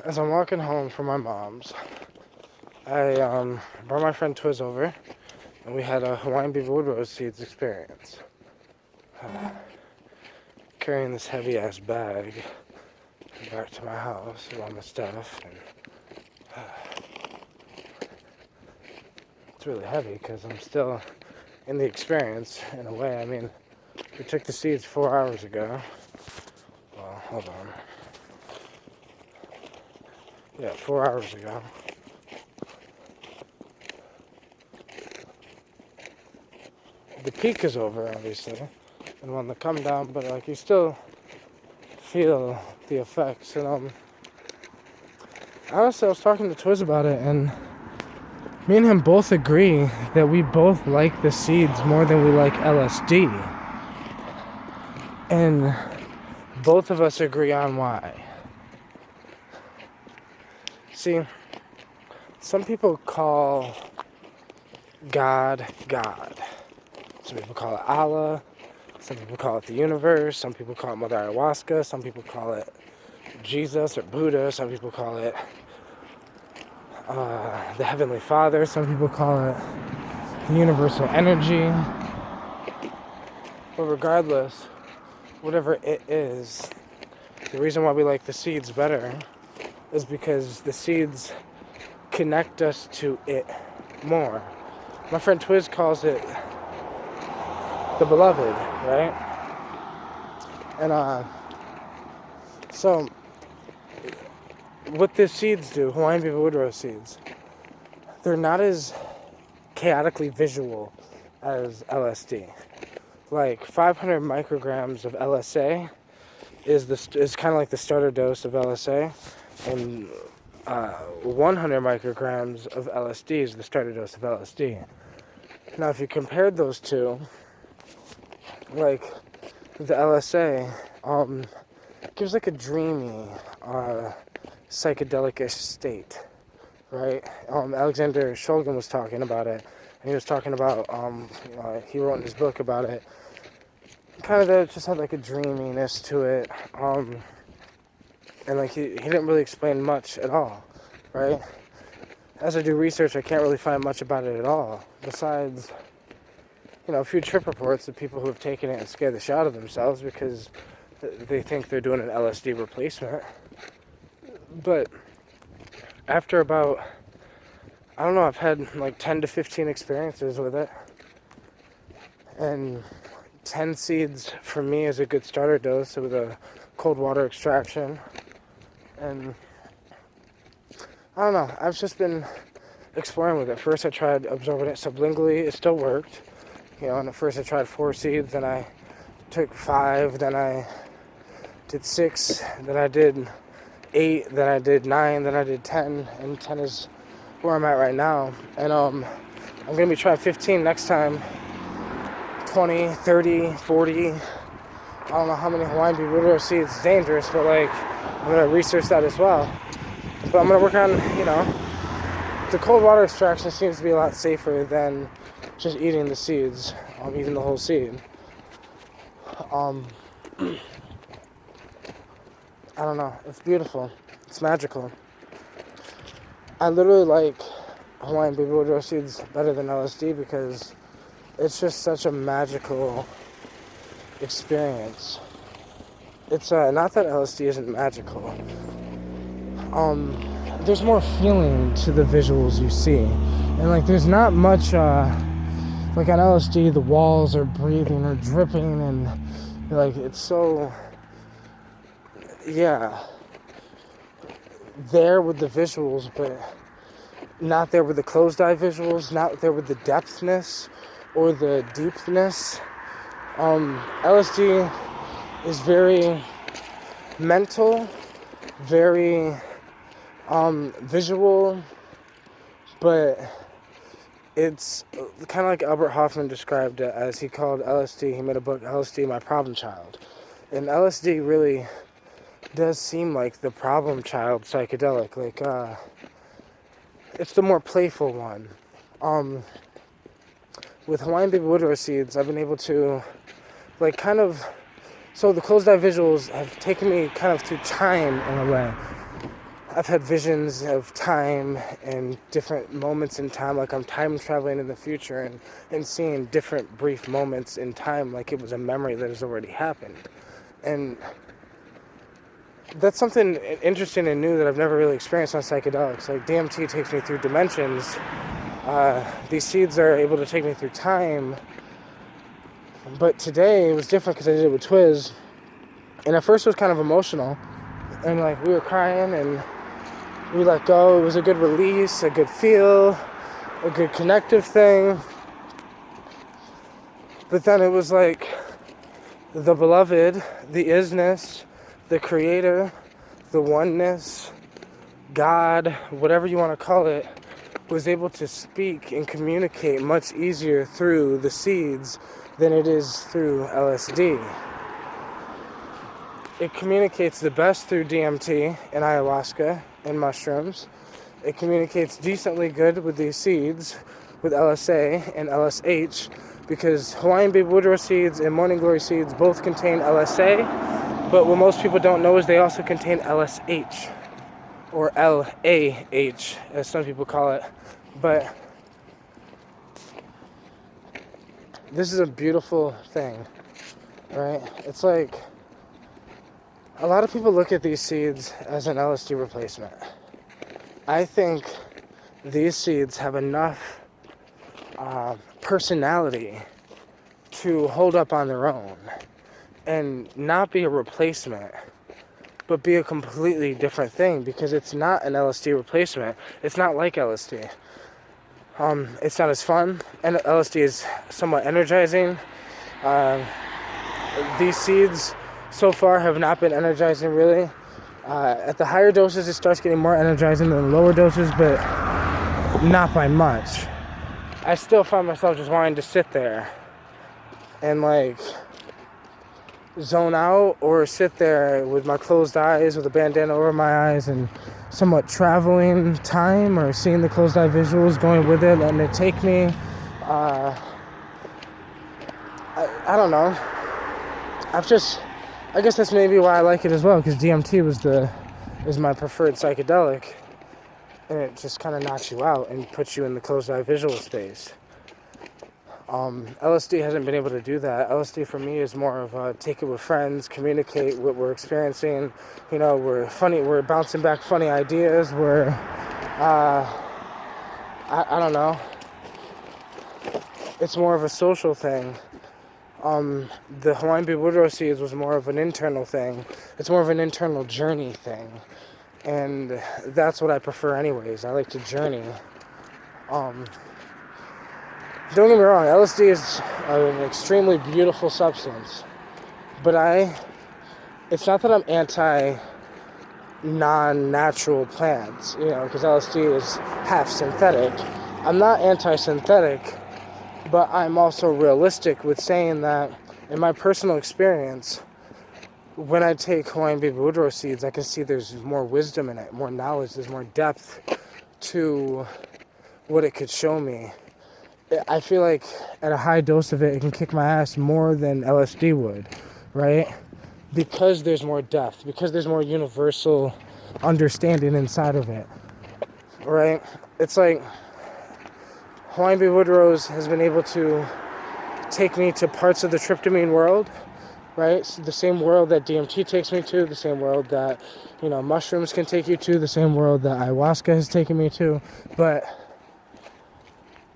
As I'm walking home from my mom's, I brought my friend Twiz over, and we had a Hawaiian Beaver Woodrose seeds experience. Carrying this heavy-ass bag back to my house with all my stuff. And, it's really heavy because I'm still in the experience, in a way. I mean, we took the seeds 4 hours ago. Well, hold on. Yeah, 4 hours ago. The peak is over, obviously, and when they come down, but like you still feel the effects. And honestly, I was talking to Twiz about it, and me and him both agree that we both like the seeds more than we like LSD, and both of us agree on why. See, some people call God. Some people call it Allah. Some people call it the universe. Some people call it Mother Ayahuasca. Some people call it Jesus or Buddha. Some people call it the Heavenly Father. Some people call it the universal energy. But regardless, whatever it is, the reason why we like the seeds better is because the seeds connect us to it more. My friend Twiz calls it the beloved, right? And so what the seeds do, Hawaiian Beaver Woodrose seeds, they're not as chaotically visual as LSD. Like 500 micrograms of LSA is kind of like the starter dose of LSA, and 100 micrograms of LSD is the starter dose of LSD. Now, if you compared those two, like the LSA gives like a dreamy, psychedelic-ish state, right? Alexander Shulgin was talking about it, and he was talking about, he wrote in his book about it, kind of that it just had like a dreaminess to it, and like he didn't really explain much at all, right? As I do research, I can't really find much about it at all, besides, a few trip reports of people who have taken it and scared the shit out of themselves because they think they're doing an LSD replacement. But after about, I don't know, I've had like 10 to 15 experiences with it, and 10 seeds for me is a good starter dose with a cold water extraction. And I don't know, I've just been exploring with it. First I tried absorbing it sublingually. It still worked. And at first I tried 4 seeds, then I took 5, then I did 6, then I did 8, then I did 9, then I did 10, and 10 is where I'm at right now. And I'm going to be trying 15 next time, 20, 30, 40. I don't know how many Hawaiian Beaver Woodrose seeds is dangerous, but like, I'm going to research that as well. But I'm going to work on, the cold water extraction seems to be a lot safer than just eating the seeds, eating the whole seed. I don't know, it's beautiful, it's magical. I literally like Hawaiian Beaver Woodrose seeds better than LSD because it's just such a magical experience. It's not that LSD isn't magical. There's more feeling to the visuals you see, and like there's not much like on LSD the walls are breathing or dripping, and like it's so there with the visuals, but not there with the closed eye visuals, not there with the depthness or the deepness. LSD is very mental, very visual, but it's kind of like Albert Hoffman described it as he called LSD. He made a book, LSD, My Problem Child. And LSD really does seem like the problem child psychedelic. Like, it's the more playful one. With Hawaiian Beaver Woodrose seeds, I've been able to, like, kind of... So the closed eye visuals have taken me kind of through time in a way. I've had visions of time and different moments in time, like I'm time traveling in the future and seeing different brief moments in time like it was a memory that has already happened. And that's something interesting and new that I've never really experienced on psychedelics. Like DMT takes me through dimensions. These seeds are able to take me through time. But today it was different because I did it with Twiz. And at first it was kind of emotional. And like we were crying and we let go. It was a good release, a good feel, a good connective thing. But then it was like the beloved, the isness, the creator, the oneness, God, whatever you want to call it, was able to speak and communicate much easier through the seeds than it is through LSD. It communicates the best through DMT and ayahuasca and mushrooms. It communicates decently good with these seeds, with LSA and LSH, because Hawaiian baby Woodrose seeds and morning glory seeds both contain LSA, but what most people don't know is they also contain LSH, or LAH, as some people call it. But this is a beautiful thing, right? It's like, a lot of people look at these seeds as an LSD replacement. I think these seeds have enough personality to hold up on their own and not be a replacement, but be a completely different thing, because it's not an LSD replacement. It's not like LSD. It's not as fun, and LSD is somewhat energizing. These seeds so far have not been energizing really. At the higher doses it starts getting more energizing than the lower doses, but not by much. I still find myself just wanting to sit there and like zone out, or sit there with my closed eyes with a bandana over my eyes and somewhat traveling time, or seeing the closed eye visuals, going with it, letting it take me. I don't know. I guess that's maybe why I like it as well, because DMT is my preferred psychedelic, and it just kind of knocks you out and puts you in the closed eye visual space. LSD hasn't been able to do that. LSD for me is more of take it with friends, communicate what we're experiencing. You know, we're bouncing back funny ideas. I don't know. It's more of a social thing. The Hawaiian baby Woodrose seeds was more of an internal thing. It's more of an internal journey thing. And that's what I prefer anyways. I like to journey. Don't get me wrong, LSD is an extremely beautiful substance. But it's not that I'm anti non-natural plants, because LSD is half synthetic. I'm not anti-synthetic, but I'm also realistic with saying that in my personal experience, when I take Hawaiian baby Woodrose seeds, I can see there's more wisdom in it, more knowledge, there's more depth to what it could show me. I feel like at a high dose of it, it can kick my ass more than LSD would, right? Because there's more depth, because there's more universal understanding inside of it, right? It's like Hawaiian baby Woodrose has been able to take me to parts of the tryptamine world, right? So the same world that DMT takes me to, the same world that, mushrooms can take you to, the same world that ayahuasca has taken me to, but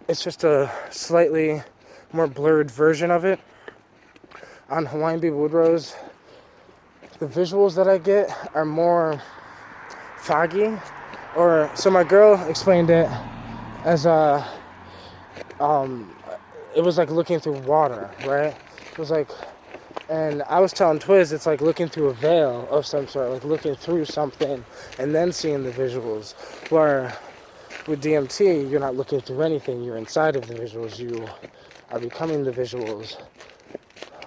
it's just a slightly more blurred version of it. On Hawaiian baby Woodrose, the visuals that I get are more foggy, so my girl explained it as it was like looking through water, right? It was like, and I was telling Twiz, it's like looking through a veil of some sort, like looking through something and then seeing the visuals, where with DMT, you're not looking through anything. You're inside of the visuals. You are becoming the visuals.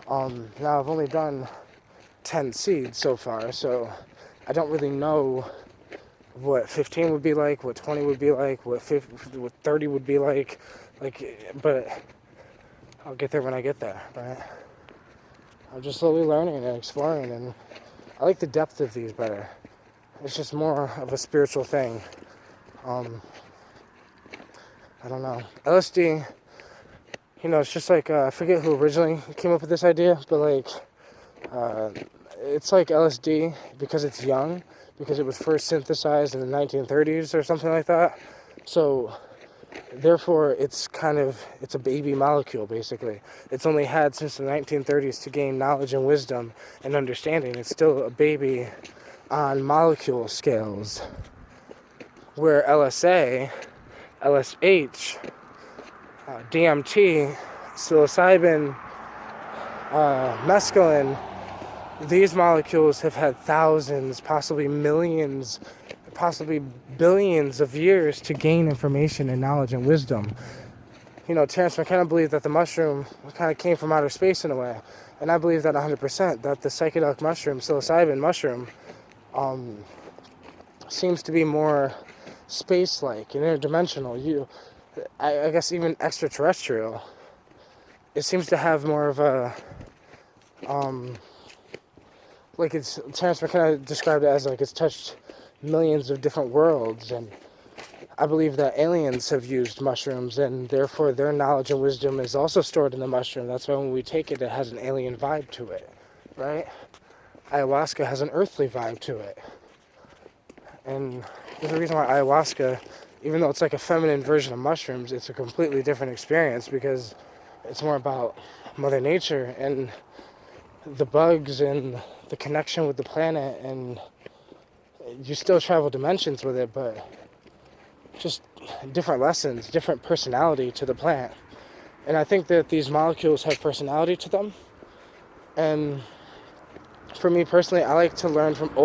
Now, I've only done 10 seeds so far, so I don't really know what 15 would be like, what 20 would be like, what 30 would be like, but I'll get there when I get there, right? I'm just slowly learning and exploring, and I like the depth of these better. It's just more of a spiritual thing. I don't know. LSD, it's just like, I forget who originally came up with this idea, but like, it's like LSD because it's young, because it was first synthesized in the 1930s or something like that. So, therefore, it's a baby molecule, basically. It's only had since the 1930s to gain knowledge and wisdom and understanding. It's still a baby on molecule scales, where LSA, LSH, DMT, psilocybin, mescaline, these molecules have had thousands, possibly millions, possibly billions of years to gain information and knowledge and wisdom. Terence McKenna believed that the mushroom kind of came from outer space in a way. And I believe that 100%, that the psychedelic mushroom, psilocybin mushroom, seems to be more space-like and interdimensional. I guess even extraterrestrial. It seems to have more of a, Terence McKenna described it as like it's touched millions of different worlds, and I believe that aliens have used mushrooms, and therefore their knowledge and wisdom is also stored in the mushroom. That's why when we take it, it has an alien vibe to it, right? Ayahuasca has an earthly vibe to it. And there's a reason why ayahuasca, even though it's like a feminine version of mushrooms, it's a completely different experience because it's more about Mother Nature and the bugs and the connection with the planet, and you still travel dimensions with it, but just different lessons, different personality to the plant. And I think that these molecules have personality to them. And for me personally, I like to learn from an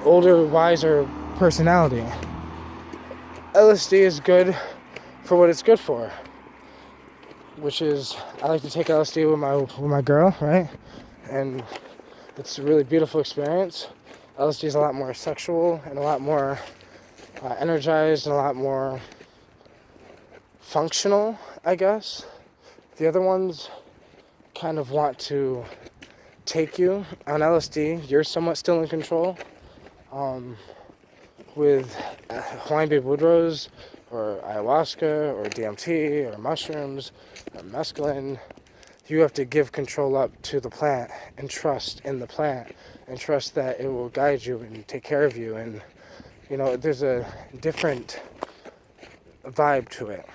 older, wiser personality. LSD is good for what it's good for, which is I like to take LSD with my girl, right? And it's a really beautiful experience. LSD is a lot more sexual and a lot more energized and a lot more functional, I guess. The other ones kind of want to take you. On LSD, you're somewhat still in control. With Hawaiian baby Woodrose or ayahuasca or DMT or mushrooms or mescaline, you have to give control up to the plant and trust in the plant and trust that it will guide you and take care of you. And there's a different vibe to it.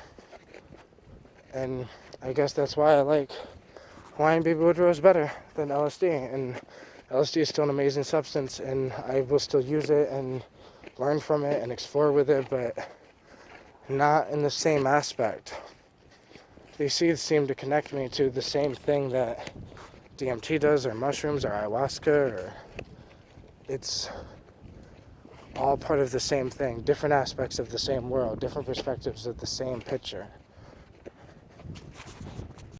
And I guess that's why I like Hawaiian baby Woodrose better than LSD. And LSD is still an amazing substance, and I will still use it and learn from it and explore with it, but not in the same aspect. These seeds seem to connect me to the same thing that DMT does, or mushrooms, or ayahuasca, or it's all part of the same thing, different aspects of the same world, different perspectives of the same picture.